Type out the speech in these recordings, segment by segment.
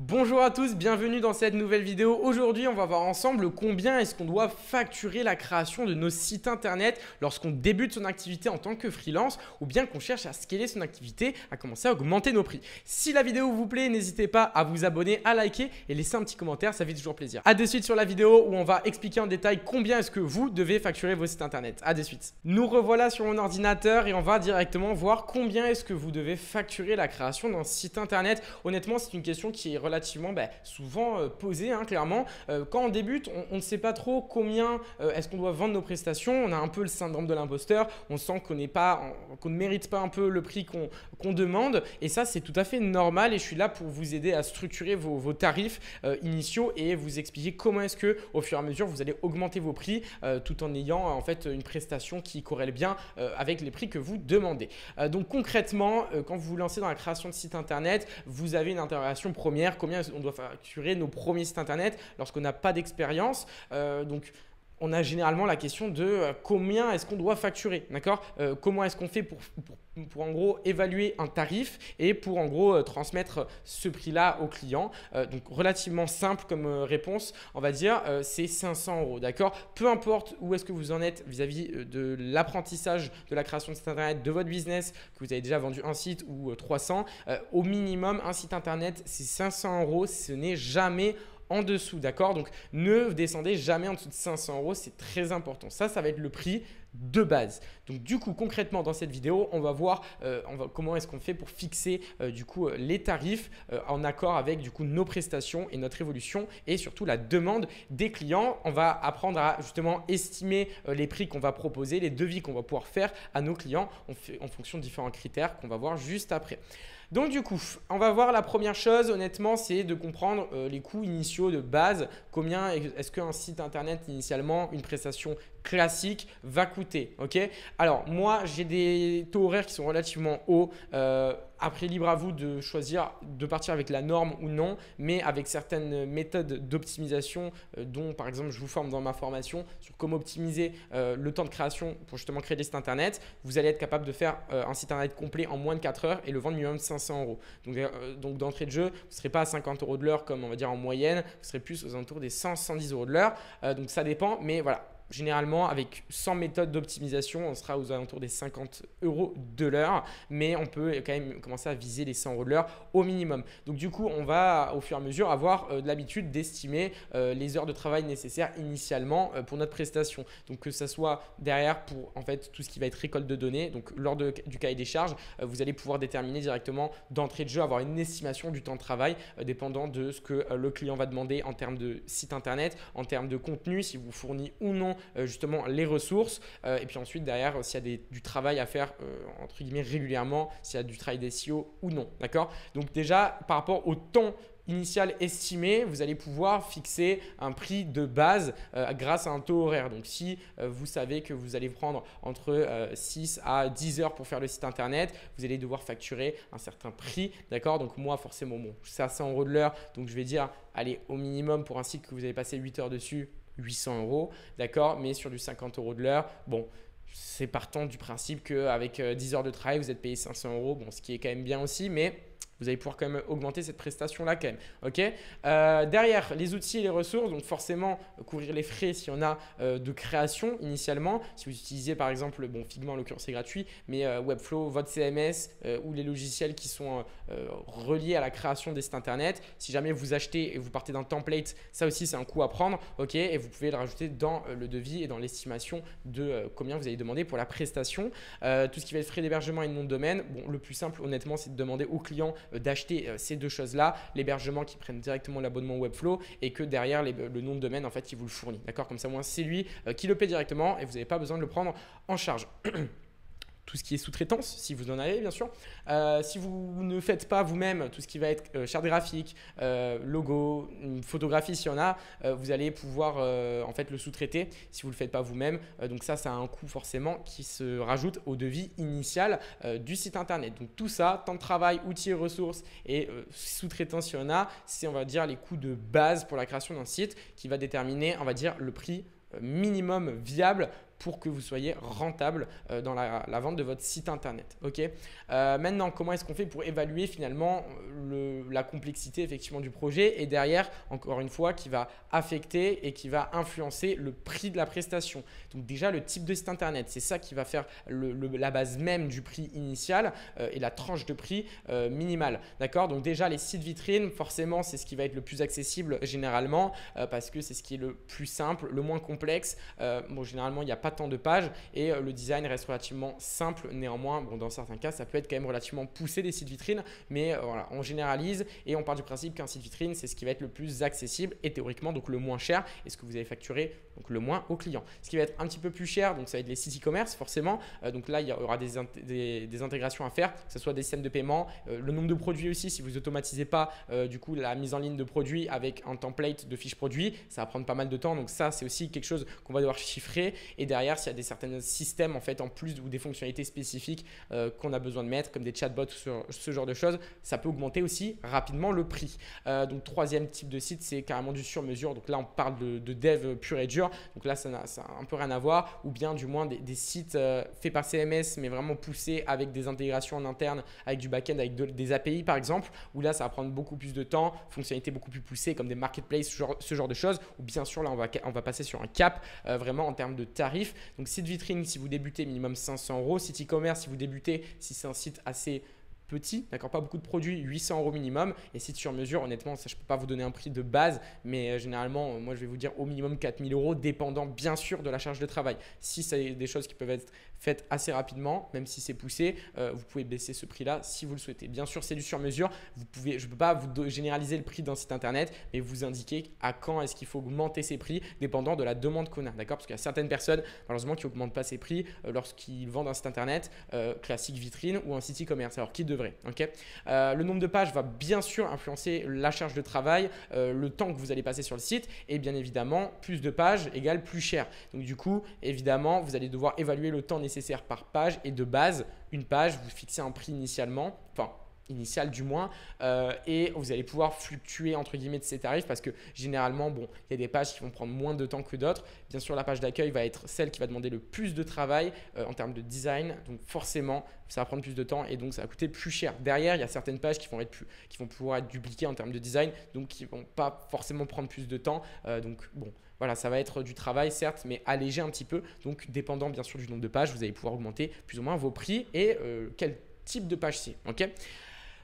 Bonjour à tous, bienvenue dans cette nouvelle vidéo. Aujourd'hui, on va voir ensemble combien est-ce qu'on doit facturer la création de nos sites internet lorsqu'on débute son activité en tant que freelance ou bien qu'on cherche à scaler son activité, à commencer à augmenter nos prix. Si la vidéo vous plaît, n'hésitez pas à vous abonner, à liker et laisser un petit commentaire, ça fait toujours plaisir. A de suite sur la vidéo où on va expliquer en détail combien est-ce que vous devez facturer vos sites internet. A de suite. Nous revoilà sur mon ordinateur et on va directement voir combien est-ce que vous devez facturer la création d'un site internet. Honnêtement, c'est une question qui est relativement souvent posée, clairement. Quand on débute, on ne sait pas trop combien est-ce qu'on doit vendre nos prestations. On a un peu le syndrome de l'imposteur. On sent qu'on ne mérite pas un peu le prix qu'on demande. Et ça, c'est tout à fait normal. Et je suis là pour vous aider à structurer vos tarifs initiaux et vous expliquer comment est-ce que, au fur et à mesure, vous allez augmenter vos prix tout en ayant en fait une prestation qui corrèle bien avec les prix que vous demandez. Donc concrètement, quand vous vous lancez dans la création de site internet, vous avez une interrogation première. Combien on doit facturer nos premiers sites internet lorsqu'on n'a pas d'expérience. Donc, on a généralement la question de combien est-ce qu'on doit facturer, d'accord? Comment est-ce qu'on fait pour en gros évaluer un tarif et pour en gros transmettre ce prix-là au client. Donc relativement simple comme réponse, on va dire c'est 500 €, d'accord? Peu importe où est-ce que vous en êtes vis-à-vis de l'apprentissage de la création de site internet, de votre business, que vous avez déjà vendu un site ou 300, au minimum un site internet c'est 500 €, ce n'est jamais en dessous, d'accord? Donc, ne descendez jamais en dessous de 500 €, c'est très important. Ça va être le prix de base. Donc, du coup, concrètement, dans cette vidéo, on va voir comment est-ce qu'on fait pour fixer les tarifs en accord avec nos prestations et notre évolution et surtout la demande des clients. On va apprendre à justement estimer les prix qu'on va proposer, les devis qu'on va pouvoir faire à nos clients en fonction de différents critères qu'on va voir juste après. Donc du coup, on va voir la première chose, honnêtement, c'est de comprendre les coûts initiaux de base. Combien est-ce qu'un site internet initialement, une prestation classique va coûter, ok? Alors moi, j'ai des taux horaires qui sont relativement hauts. Après, libre à vous de choisir de partir avec la norme ou non, mais avec certaines méthodes d'optimisation dont par exemple je vous forme dans ma formation sur comment optimiser le temps de création pour justement créer des sites internet, vous allez être capable de faire un site internet complet en moins de 4 heures et le vendre minimum 500 €. Donc d'entrée de jeu, vous ne serez pas à 50 € de l'heure comme on va dire en moyenne, vous serez plus aux alentours des 100-110 € de l'heure. Donc ça dépend, mais voilà. Généralement, avec 100 méthodes d'optimisation, on sera aux alentours des 50 € de l'heure, mais on peut quand même commencer à viser les 100 € de l'heure au minimum. Donc du coup, on va au fur et à mesure avoir l'habitude d'estimer les heures de travail nécessaires initialement pour notre prestation. Donc que ce soit derrière pour en fait tout ce qui va être récolte de données, donc lors du cahier des charges, vous allez pouvoir déterminer directement d'entrée de jeu, avoir une estimation du temps de travail dépendant de ce que le client va demander en termes de site internet, en termes de contenu, si vous fournissez ou non justement les ressources et puis ensuite derrière s'il y a du travail à faire entre guillemets régulièrement, s'il y a du travail d'SEO ou non, d'accord? Donc déjà par rapport au temps initial estimé, vous allez pouvoir fixer un prix de base grâce à un taux horaire. Donc si vous savez que vous allez prendre entre 6 à 10 heures pour faire le site internet, vous allez devoir facturer un certain prix, d'accord? Donc moi forcément, bon, c'est à 100 € de l'heure, donc je vais dire allez au minimum pour un site que vous avez passé 8 heures dessus, 800 €, d'accord? Mais sur du 50 € de l'heure, bon, c'est partant du principe qu'avec 10 heures de travail, vous êtes payé 500 €, bon, ce qui est quand même bien aussi, mais vous allez pouvoir quand même augmenter cette prestation-là quand même. Ok. Derrière, les outils et les ressources, donc forcément couvrir les frais s'il y en a de création initialement. Si vous utilisez par exemple, bon, Figma en l'occurrence c'est gratuit, mais Webflow, votre CMS ou les logiciels qui sont reliés à la création des sites internet. Si jamais vous achetez et vous partez d'un template, ça aussi c'est un coût à prendre. Ok. Et vous pouvez le rajouter dans le devis et dans l'estimation de combien vous allez demander pour la prestation. Tout ce qui va être frais d'hébergement et de nom de domaine, bon, le plus simple honnêtement c'est de demander au client d'acheter ces deux choses-là, l'hébergement qui prenne directement l'abonnement Webflow et que derrière le nom de domaine en fait il vous le fournit, d'accord? Comme ça moi c'est lui qui le paie directement et vous n'avez pas besoin de le prendre en charge. Tout ce qui est sous-traitance, si vous en avez bien sûr. Si vous ne faites pas vous-même tout ce qui va être charte graphique, logo, photographie s'il y en a, vous allez pouvoir en fait le sous-traiter si vous ne le faites pas vous-même. Donc ça a un coût forcément qui se rajoute au devis initial du site internet. Donc tout ça, temps de travail, outils et ressources et sous-traitance s'il y en a, c'est on va dire les coûts de base pour la création d'un site qui va déterminer on va dire le prix minimum viable pour que vous soyez rentable dans la vente de votre site internet. Ok. Maintenant, comment est-ce qu'on fait pour évaluer finalement la complexité effectivement du projet et derrière, encore une fois, qui va affecter et qui va influencer le prix de la prestation. Donc déjà, le type de site internet, c'est ça qui va faire la base même du prix initial et la tranche de prix minimale. D'accord. Donc déjà, les sites vitrines, forcément, c'est ce qui va être le plus accessible généralement parce que c'est ce qui est le plus simple, le moins complexe. Bon, généralement, il n'y a pas tant de pages et le design reste relativement simple. Néanmoins, bon, dans certains cas, ça peut être quand même relativement poussé des sites vitrines, mais voilà, on généralise et on part du principe qu'un site vitrine, c'est ce qui va être le plus accessible et théoriquement donc le moins cher et ce que vous allez facturer donc le moins au client. Ce qui va être un petit peu plus cher, donc ça va être les sites e-commerce forcément. Donc là, il y aura des intégrations à faire, que ce soit des systèmes de paiement, le nombre de produits aussi. Si vous automatisez pas du coup la mise en ligne de produits avec un template de fiches produits, ça va prendre pas mal de temps. Donc ça, c'est aussi quelque chose qu'on va devoir chiffrer. Et derrière, s'il y a certains systèmes en fait en plus ou des fonctionnalités spécifiques qu'on a besoin de mettre, comme des chatbots ou ce genre de choses, ça peut augmenter aussi rapidement le prix. Donc troisième type de site, c'est carrément du sur-mesure. Donc là, on parle de dev pur et dur. Donc là, ça n'a un peu rien à voir. Ou bien du moins des sites faits par CMS, mais vraiment poussés avec des intégrations en interne, avec du back-end, avec des API par exemple, où là, ça va prendre beaucoup plus de temps, fonctionnalités beaucoup plus poussées comme des marketplaces, ce genre de choses. Ou bien sûr, là, on va passer sur un cap vraiment en termes de tarifs. Donc site vitrine, si vous débutez, minimum 500 €. Site e-commerce, si vous débutez, si c'est un site assez petit, d'accord, pas beaucoup de produits, 800 € minimum. Et site sur mesure, honnêtement, ça, je ne peux pas vous donner un prix de base, mais généralement, moi, je vais vous dire au minimum 4000 €, dépendant bien sûr de la charge de travail. Si c'est des choses qui peuvent être faites assez rapidement, même si c'est poussé, vous pouvez baisser ce prix-là si vous le souhaitez. Bien sûr, c'est du sur mesure. Je ne peux pas vous généraliser le prix d'un site internet, mais vous indiquer à quand est-ce qu'il faut augmenter ses prix, dépendant de la demande qu'on a, d'accord? Parce qu'il y a certaines personnes, malheureusement, qui n'augmentent pas ses prix lorsqu'ils vendent un site internet classique vitrine ou un site e-commerce, alors qu'ils devraient. Okay. Le nombre de pages va bien sûr influencer la charge de travail, le temps que vous allez passer sur le site et bien évidemment, plus de pages égale plus cher. Donc du coup, évidemment, vous allez devoir évaluer le temps nécessaire par page et de base, une page, vous fixez un prix initialement, enfin initial du moins, et vous allez pouvoir fluctuer entre guillemets de ces tarifs parce que généralement, bon, il y a des pages qui vont prendre moins de temps que d'autres. Bien sûr, la page d'accueil va être celle qui va demander le plus de travail en termes de design, donc forcément, ça va prendre plus de temps et donc ça va coûter plus cher. Derrière, il y a certaines pages qui vont pouvoir être dupliquées en termes de design, donc qui ne vont pas forcément prendre plus de temps. Donc bon, voilà, ça va être du travail certes, mais allégé un petit peu. Donc dépendant bien sûr du nombre de pages, vous allez pouvoir augmenter plus ou moins vos prix et quel type de page c'est. Ok.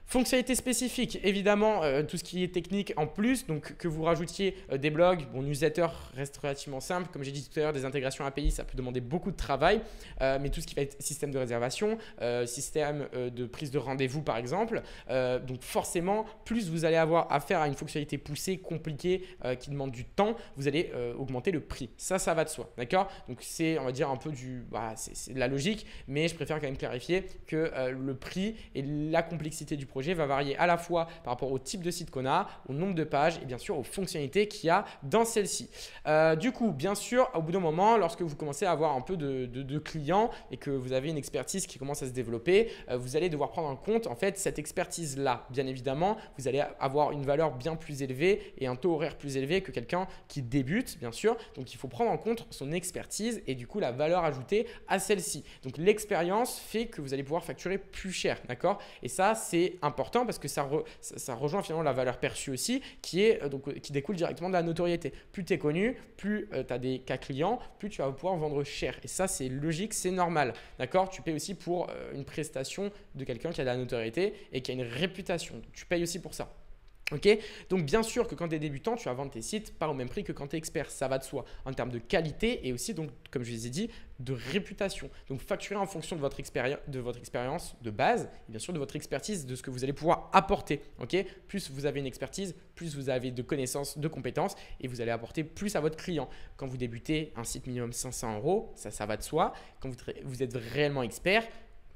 Fonctionnalités spécifiques, évidemment, tout ce qui est technique en plus, donc que vous rajoutiez des blogs, bon, newsletter reste relativement simple, comme j'ai dit tout à l'heure, des intégrations API, ça peut demander beaucoup de travail, mais tout ce qui va être système de réservation, système de prise de rendez-vous par exemple, donc forcément, plus vous allez avoir affaire à une fonctionnalité poussée, compliquée, qui demande du temps, vous allez augmenter le prix. Ça va de soi, d'accord? Donc c'est, on va dire, un peu c'est de la logique, mais je préfère quand même clarifier que le prix et la complexité du projet va varier à la fois par rapport au type de site qu'on a, au nombre de pages et bien sûr aux fonctionnalités qu'il y a dans celle-ci. Du coup, bien sûr, au bout d'un moment, lorsque vous commencez à avoir un peu de clients et que vous avez une expertise qui commence à se développer, vous allez devoir prendre en compte en fait cette expertise-là. Bien évidemment, vous allez avoir une valeur bien plus élevée et un taux horaire plus élevé que quelqu'un qui débute, bien sûr. Donc, il faut prendre en compte son expertise et du coup la valeur ajoutée à celle-ci. Donc, l'expérience fait que vous allez pouvoir facturer plus cher, d'accord? Et ça, c'est important parce que ça rejoint finalement la valeur perçue aussi qui découle directement de la notoriété. Plus tu es connu, plus tu as des cas clients, plus tu vas pouvoir vendre cher. Et ça, c'est logique, c'est normal. D'accord? Tu payes aussi pour une prestation de quelqu'un qui a de la notoriété et qui a une réputation. Donc, tu payes aussi pour ça. Ok, donc bien sûr que quand tu es débutant, tu vas vendre tes sites pas au même prix que quand tu es expert, ça va de soi en termes de qualité et aussi donc comme je les ai dit de réputation. Donc facturer en fonction de votre expérience de base et bien sûr de votre expertise, de ce que vous allez pouvoir apporter. Ok, plus vous avez une expertise, plus vous avez de connaissances, de compétences et vous allez apporter plus à votre client. Quand vous débutez un site minimum 500 €, ça va de soi. Quand vous êtes réellement expert,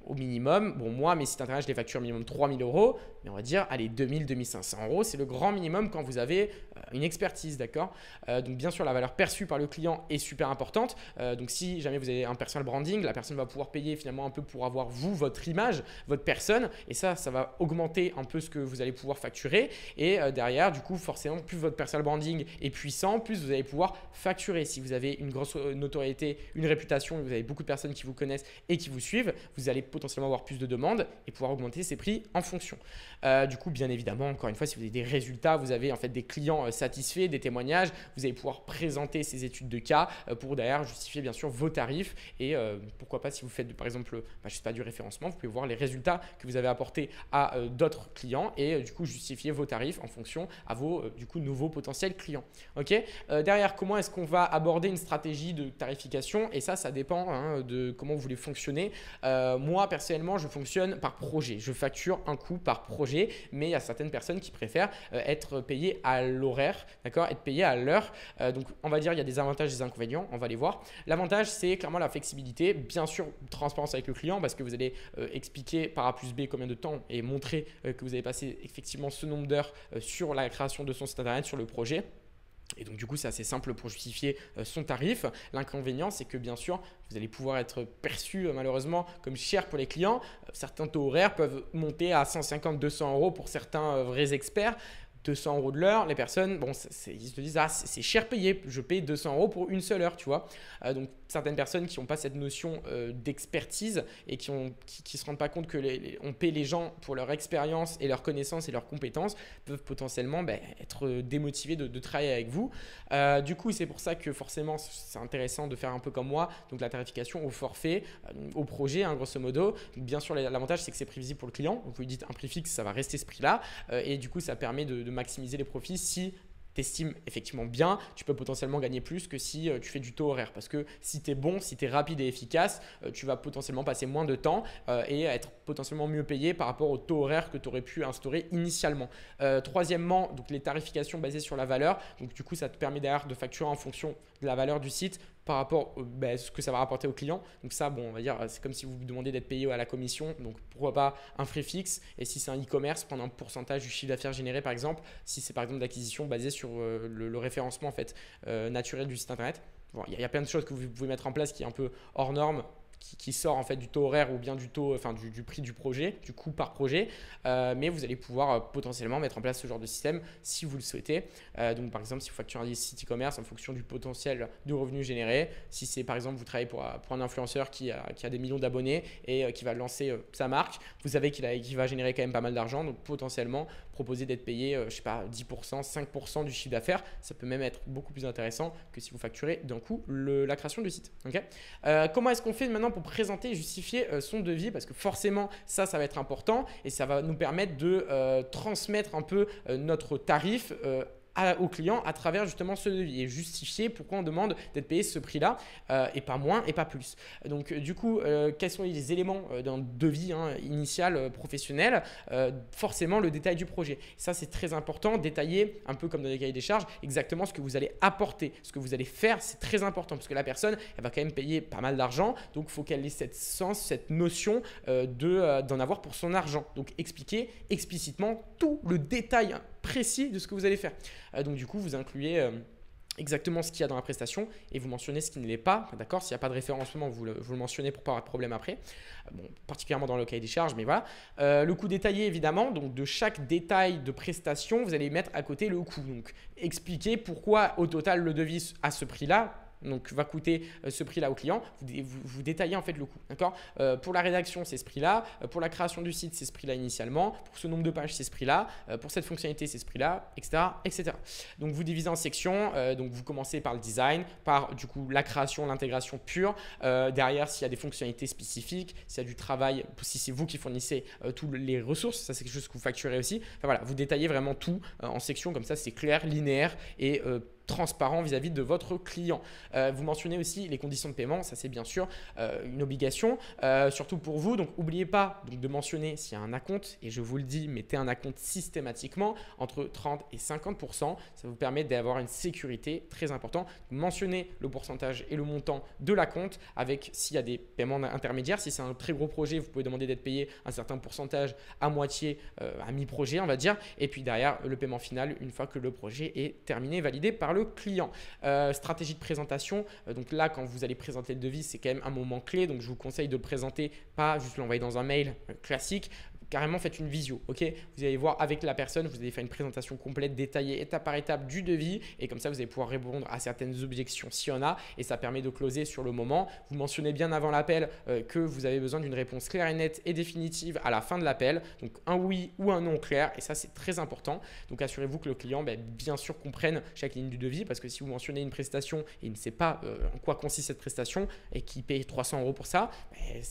au minimum. Bon, moi, mes sites internet, je les facture minimum 3 000 €, mais on va dire, allez, 2 000, 2 500 €, c'est le grand minimum quand vous avez une expertise, d'accord. Donc, bien sûr, la valeur perçue par le client est super importante. Donc, si jamais vous avez un personal branding, la personne va pouvoir payer finalement un peu pour avoir vous, votre image, votre personne, et ça va augmenter un peu ce que vous allez pouvoir facturer. Et derrière, du coup, forcément, plus votre personal branding est puissant, plus vous allez pouvoir facturer. Si vous avez une grosse notoriété, une réputation, vous avez beaucoup de personnes qui vous connaissent et qui vous suivent, vous allez potentiellement avoir plus de demandes et pouvoir augmenter ses prix en fonction. Du coup, bien évidemment, encore une fois, si vous avez des résultats, vous avez en fait des clients satisfaits, des témoignages, vous allez pouvoir présenter ces études de cas pour derrière justifier bien sûr vos tarifs. Et pourquoi pas, si vous faites par exemple je sais pas, du référencement, vous pouvez voir les résultats que vous avez apportés à d'autres clients et du coup justifier vos tarifs en fonction à vos du coup nouveaux potentiels clients. Ok. Derrière, comment est-ce qu'on va aborder une stratégie de tarification? Et ça dépend de comment vous voulez fonctionner. Moi personnellement, je fonctionne par projet. Je facture un coût par projet, mais il y a certaines personnes qui préfèrent être payées à l'horaire, d'accord, être payées à l'heure. Donc on va dire il y a des avantages et des inconvénients, on va les voir. L'avantage, c'est clairement la flexibilité, bien sûr transparence avec le client parce que vous allez expliquer par A plus B combien de temps et montrer que vous avez passé effectivement ce nombre d'heures sur la création de son site internet, sur le projet. Et donc du coup, c'est assez simple pour justifier son tarif. L'inconvénient, c'est que bien sûr, vous allez pouvoir être perçu malheureusement comme cher pour les clients. Certains taux horaires peuvent monter à 150-200 € pour certains vrais experts. 200 € de l'heure, les personnes, bon, ils se disent, ah, c'est cher payé, je paye 200 € pour une seule heure, tu vois. Donc, certaines personnes qui n'ont pas cette notion d'expertise et qui se rendent pas compte que on paie les gens pour leur expérience et leur connaissance et leurs compétences peuvent potentiellement être démotivés de travailler avec vous. Du coup, c'est pour ça que forcément, c'est intéressant de faire un peu comme moi, donc la tarification au forfait, au projet, grosso modo. Donc, bien sûr, l'avantage, c'est que c'est prévisible pour le client. Donc, vous lui dites un prix fixe, ça va rester ce prix-là. Et du coup, ça permet de maximiser les profits. Si tu estimes effectivement bien, tu peux potentiellement gagner plus que si tu fais du taux horaire. Parce que si tu es bon, si tu es rapide et efficace, tu vas potentiellement passer moins de temps et être potentiellement mieux payé par rapport au taux horaire que tu aurais pu instaurer initialement. Troisièmement, donc les tarifications basées sur la valeur. Donc du coup, ça te permet derrière de facturer en fonction de la valeur du site par rapport à ce que ça va rapporter au client. Donc ça, bon, on va dire, c'est comme si vous vous demandez d'être payé à la commission. Donc pourquoi pas un frais fixe, et si c'est un e-commerce, prendre un pourcentage du chiffre d'affaires généré par exemple, si c'est par exemple d'acquisition basée sur le référencement en fait, naturel du site internet. Bon, y a plein de choses que vous pouvez mettre en place qui est un peu hors norme, qui sort en fait du taux horaire ou bien du taux, enfin du prix du projet, du coût par projet, mais vous allez pouvoir potentiellement mettre en place ce genre de système si vous le souhaitez. Donc par exemple, si vous facturez un site e-commerce en fonction du potentiel de revenus générés, si c'est par exemple vous travaillez pour un influenceur qui a des millions d'abonnés et qui va lancer sa marque, vous savez qu'il va générer quand même pas mal d'argent, donc potentiellement proposer d'être payé, je sais pas, 10%, 5% du chiffre d'affaires, ça peut même être beaucoup plus intéressant que si vous facturez d'un coup la création du site. Okay. Comment est-ce qu'on fait maintenant pour présenter et justifier son devis? Parce que forcément, ça va être important et ça va nous permettre de transmettre un peu notre tarif au client à travers justement ce devis et justifier pourquoi on demande d'être payé ce prix-là et pas moins et pas plus. Donc du coup, quels sont les éléments d'un devis initial professionnel? Forcément, le détail du projet. Ça, c'est très important. Détailler, un peu comme dans les cahiers des charges, exactement ce que vous allez apporter, ce que vous allez faire, c'est très important parce que la personne, elle va quand même payer pas mal d'argent. Donc, il faut qu'elle ait cette notion d'en avoir pour son argent. Donc, expliquer explicitement tout le détail précis de ce que vous allez faire. Donc du coup, vous incluez exactement ce qu'il y a dans la prestation et vous mentionnez ce qui ne l'est pas. D'accord. S'il n'y a pas de référencement, vous le mentionnez pour pas avoir de problème après. Bon, particulièrement dans le cahier des charges, mais voilà. Le coût détaillé, évidemment. Donc de chaque détail de prestation, vous allez mettre à côté le coût. Donc expliquer pourquoi au total le devis à ce prix-là. Donc, va coûter ce prix-là au client. Vous détaillez en fait le coût. D'accord. Pour la rédaction, c'est ce prix-là. Pour la création du site, c'est ce prix-là initialement. Pour ce nombre de pages, c'est ce prix-là. Pour cette fonctionnalité, c'est ce prix-là, etc., etc. Donc, vous divisez en sections. Donc, vous commencez par le design, par du coup la création, l'intégration pure. Derrière, s'il y a des fonctionnalités spécifiques, s'il y a du travail, si c'est vous qui fournissez toutes les ressources, ça c'est quelque chose que vous facturez aussi. Enfin, voilà, vous détaillez vraiment tout en sections comme ça, c'est clair, linéaire et transparent vis-à-vis de votre client. Vous mentionnez aussi les conditions de paiement, ça c'est bien sûr une obligation, surtout pour vous. Donc n'oubliez pas donc, de mentionner s'il y a un acompte, et je vous le dis, mettez un acompte systématiquement entre 30 et 50%. Ça vous permet d'avoir une sécurité très importante. Mentionnez le pourcentage et le montant de l'acompte avec s'il y a des paiements intermédiaires. Si c'est un très gros projet, vous pouvez demander d'être payé un certain pourcentage à moitié, à mi-projet on va dire. Et puis derrière, le paiement final une fois que le projet est terminé, validé par le client. Stratégie de présentation, donc là quand vous allez présenter le devis, c'est quand même un moment clé, donc je vous conseille de le présenter, pas juste l'envoyer dans un mail classique. Carrément, faites une visio, ok? Vous allez voir avec la personne, vous allez faire une présentation complète, détaillée, étape par étape du devis, et comme ça, vous allez pouvoir répondre à certaines objections s'il y en a, et ça permet de closer sur le moment. Vous mentionnez bien avant l'appel que vous avez besoin d'une réponse claire et nette et définitive à la fin de l'appel, donc un oui ou un non clair, et ça c'est très important. Donc assurez-vous que le client, bien sûr, comprenne chaque ligne du devis, parce que si vous mentionnez une prestation et il ne sait pas en quoi consiste cette prestation et qu'il paye 300 € pour ça,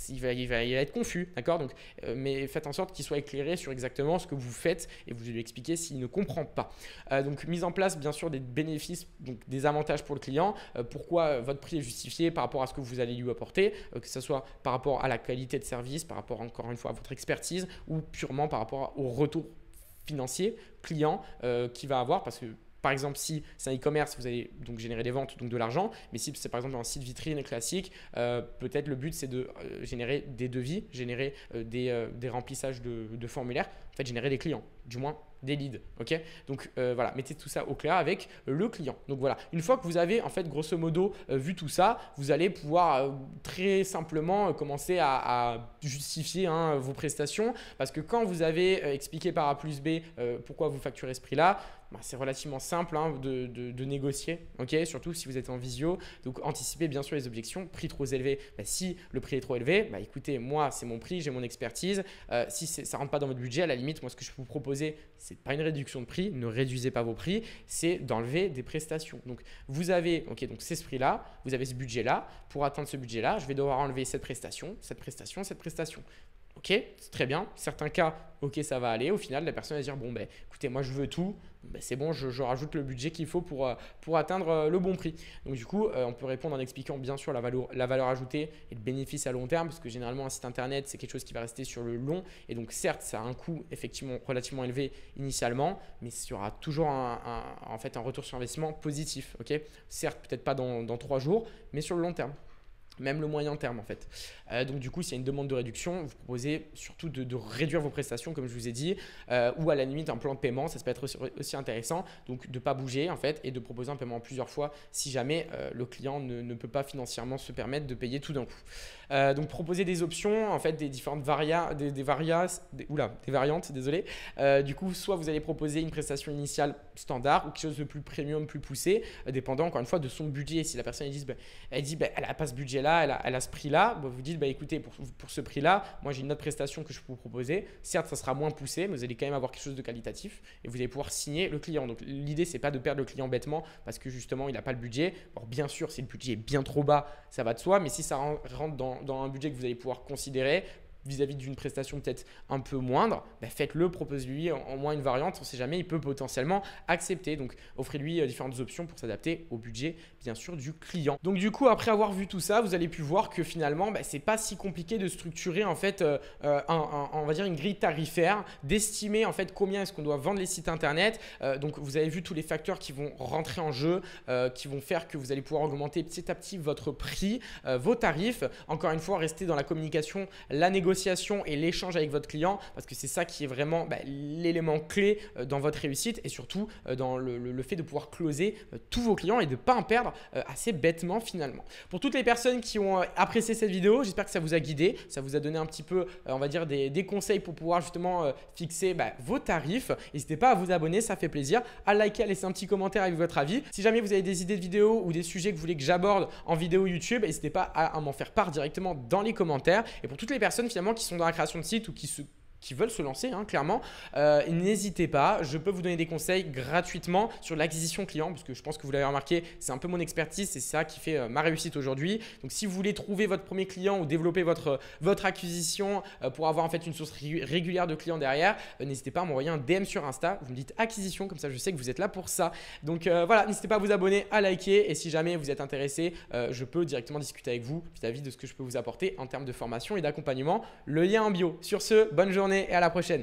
il va être confus, d'accord? Donc, mais faites en sorte qu'il soit éclairé sur exactement ce que vous faites et vous lui expliquez s'il ne comprend pas. Donc mise en place bien sûr des bénéfices, donc des avantages pour le client, pourquoi votre prix est justifié par rapport à ce que vous allez lui apporter, que ce soit par rapport à la qualité de service, par rapport encore une fois à votre expertise ou purement par rapport au retour financier client qu'il va avoir, parce que par exemple, si c'est un e-commerce, vous allez donc générer des ventes, donc de l'argent. Mais si c'est par exemple un site vitrine classique, peut-être le but c'est de générer des devis, générer des remplissages de formulaires, en fait générer des clients, du moins des leads. Ok, donc voilà, mettez tout ça au clair avec le client. Donc voilà, une fois que vous avez en fait grosso modo vu tout ça, vous allez pouvoir très simplement commencer à justifier vos prestations, parce que quand vous avez expliqué par A plus B pourquoi vous facturez ce prix-là, c'est relativement simple de négocier, ok, surtout si vous êtes en visio. Donc anticipez bien sûr les objections. Prix trop élevé, si le prix est trop élevé, écoutez, moi c'est mon prix, j'ai mon expertise. Si ça ne rentre pas dans votre budget, à la limite, moi ce que je peux vous proposer, c'est pas une réduction de prix, ne réduisez pas vos prix, c'est d'enlever des prestations. Donc vous avez, ok, donc c'est ce prix-là, vous avez ce budget-là. Pour atteindre ce budget-là, je vais devoir enlever cette prestation, cette prestation, cette prestation. Ok, c'est très bien. Certains cas, ok, ça va aller. Au final, la personne va dire bon, écoutez, moi je veux tout. C'est bon, je rajoute le budget qu'il faut pour atteindre le bon prix. Donc du coup, on peut répondre en expliquant bien sûr la valeur ajoutée et le bénéfice à long terme, parce que généralement un site internet, c'est quelque chose qui va rester sur le long. Et donc certes, ça a un coût effectivement relativement élevé initialement, mais il y aura toujours en fait un retour sur investissement positif. Ok, certes, peut-être pas dans 3 jours, mais sur le long terme. Même le moyen terme en fait. Donc du coup, s'il y a une demande de réduction, vous proposez surtout de réduire vos prestations comme je vous ai dit, ou à la limite un plan de paiement, ça peut être aussi intéressant. Donc de ne pas bouger en fait et de proposer un paiement plusieurs fois si jamais le client ne peut pas financièrement se permettre de payer tout d'un coup. Donc proposer des options, en fait des différentes variantes, désolé. Du coup, soit vous allez proposer une prestation initiale standard ou quelque chose de plus premium, plus poussé, dépendant encore une fois de son budget. Si la personne elle dit elle n'a pas ce budget là, elle a ce prix là, vous dites écoutez, pour ce prix là, moi j'ai une autre prestation que je peux vous proposer. Certes, ça sera moins poussé, mais vous allez quand même avoir quelque chose de qualitatif et vous allez pouvoir signer le client. Donc l'idée, c'est pas de perdre le client bêtement parce que justement il n'a pas le budget. Alors bien sûr, si le budget est bien trop bas, ça va de soi, mais si ça rentre dans un budget que vous allez pouvoir considérer vis-à-vis d'une prestation peut-être un peu moindre, faites-le, proposez-lui en moins une variante, on ne sait jamais, il peut potentiellement accepter. Donc offrez-lui différentes options pour s'adapter au budget bien sûr du client. Donc du coup, après avoir vu tout ça, vous allez pu voir que finalement c'est pas si compliqué de structurer en fait on va dire une grille tarifaire, d'estimer en fait combien est-ce qu'on doit vendre les sites internet. Donc vous avez vu tous les facteurs qui vont rentrer en jeu, qui vont faire que vous allez pouvoir augmenter petit à petit votre prix, vos tarifs. Encore une fois, restez dans la communication, la négociation et l'échange avec votre client, parce que c'est ça qui est vraiment l'élément clé dans votre réussite et surtout dans le fait de pouvoir closer tous vos clients et de ne pas en perdre assez bêtement finalement. Pour toutes les personnes qui ont apprécié cette vidéo, j'espère que ça vous a guidé, ça vous a donné un petit peu on va dire des conseils pour pouvoir justement fixer vos tarifs. N'hésitez pas à vous abonner, ça fait plaisir, à liker, à laisser un petit commentaire avec votre avis. Si jamais vous avez des idées de vidéos ou des sujets que vous voulez que j'aborde en vidéo YouTube, n'hésitez pas à m'en faire part directement dans les commentaires. Et pour toutes les personnes finalement qui sont dans la création de sites ou qui se qui veulent se lancer, hein, clairement, n'hésitez pas. Je peux vous donner des conseils gratuitement sur l'acquisition client parce que je pense que vous l'avez remarqué, c'est un peu mon expertise, c'est ça qui fait ma réussite aujourd'hui. Donc, si vous voulez trouver votre premier client ou développer votre acquisition pour avoir en fait une source régulière de clients derrière, n'hésitez pas à m'envoyer un DM sur Insta. Vous me dites acquisition, comme ça je sais que vous êtes là pour ça. Donc voilà, n'hésitez pas à vous abonner, à liker et si jamais vous êtes intéressé, je peux directement discuter avec vous vis-à-vis de ce que je peux vous apporter en termes de formation et d'accompagnement. Le lien en bio. Sur ce, bonne journée et à la prochaine.